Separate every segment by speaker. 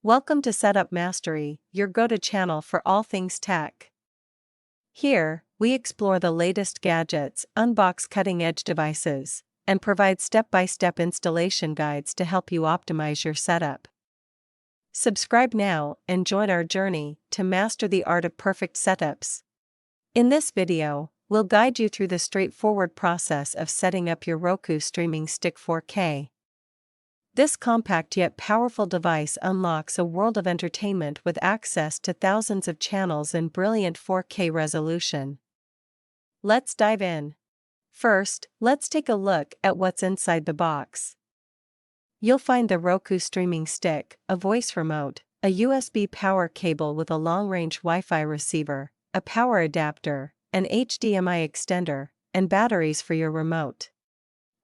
Speaker 1: Welcome to Setup Mastery, your go-to channel for all things tech. Here, we explore the latest gadgets, unbox cutting-edge devices, and provide step-by-step installation guides to help you optimize your setup. Subscribe now and join our journey to master the art of perfect setups. In this video, we'll guide you through the straightforward process of setting up your Roku Streaming Stick 4K. This compact yet powerful device unlocks a world of entertainment with access to thousands of channels in brilliant 4K resolution. Let's dive in. First, let's take a look at what's inside the box. You'll find the Roku Streaming Stick, a voice remote, a USB power cable with a long-range Wi-Fi receiver, a power adapter, an HDMI extender, and batteries for your remote.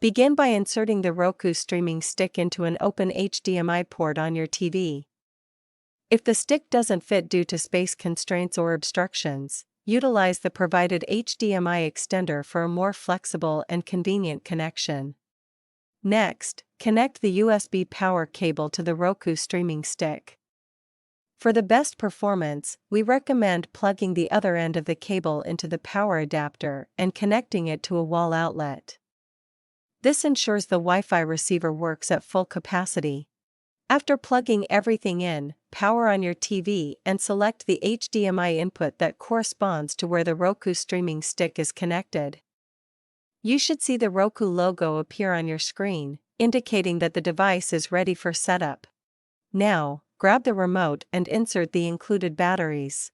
Speaker 1: Begin by inserting the Roku Streaming Stick into an open HDMI port on your TV. If the stick doesn't fit due to space constraints or obstructions, utilize the provided HDMI extender for a more flexible and convenient connection. Next, connect the USB power cable to the Roku Streaming Stick. For the best performance, we recommend plugging the other end of the cable into the power adapter and connecting it to a wall outlet. This ensures the Wi-Fi receiver works at full capacity. After plugging everything in, power on your TV and select the HDMI input that corresponds to where the Roku Streaming Stick is connected. You should see the Roku logo appear on your screen, indicating that the device is ready for setup. Now, grab the remote and insert the included batteries.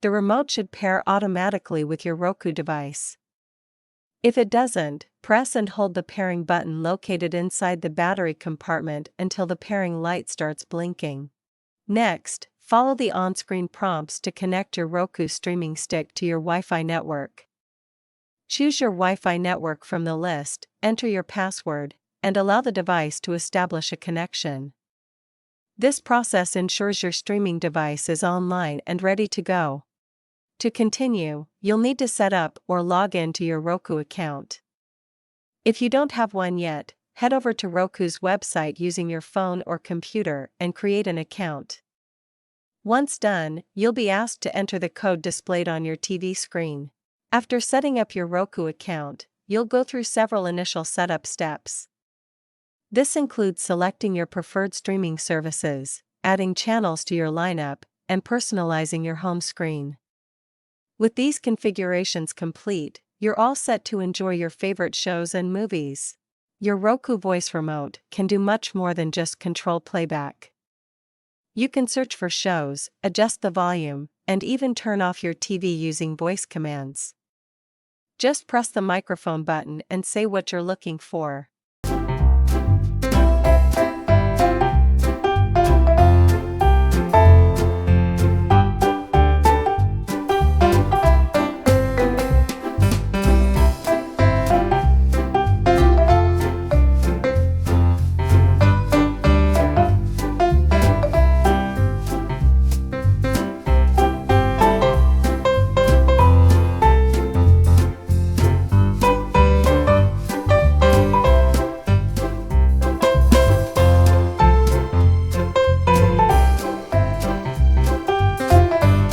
Speaker 1: The remote should pair automatically with your Roku device. If it doesn't, press and hold the pairing button located inside the battery compartment until the pairing light starts blinking. Next, follow the on-screen prompts to connect your Roku Streaming Stick to your Wi-Fi network. Choose your Wi-Fi network from the list, enter your password, and allow the device to establish a connection. This process ensures your streaming device is online and ready to go. To continue, you'll need to set up or log in to your Roku account. If you don't have one yet, head over to Roku's website using your phone or computer and create an account. Once done, you'll be asked to enter the code displayed on your TV screen. After setting up your Roku account, you'll go through several initial setup steps. This includes selecting your preferred streaming services, adding channels to your lineup, and personalizing your home screen. With these configurations complete, you're all set to enjoy your favorite shows and movies. Your Roku voice remote can do much more than just control playback. You can search for shows, adjust the volume, and even turn off your TV using voice commands. Just press the microphone button and say what you're looking for.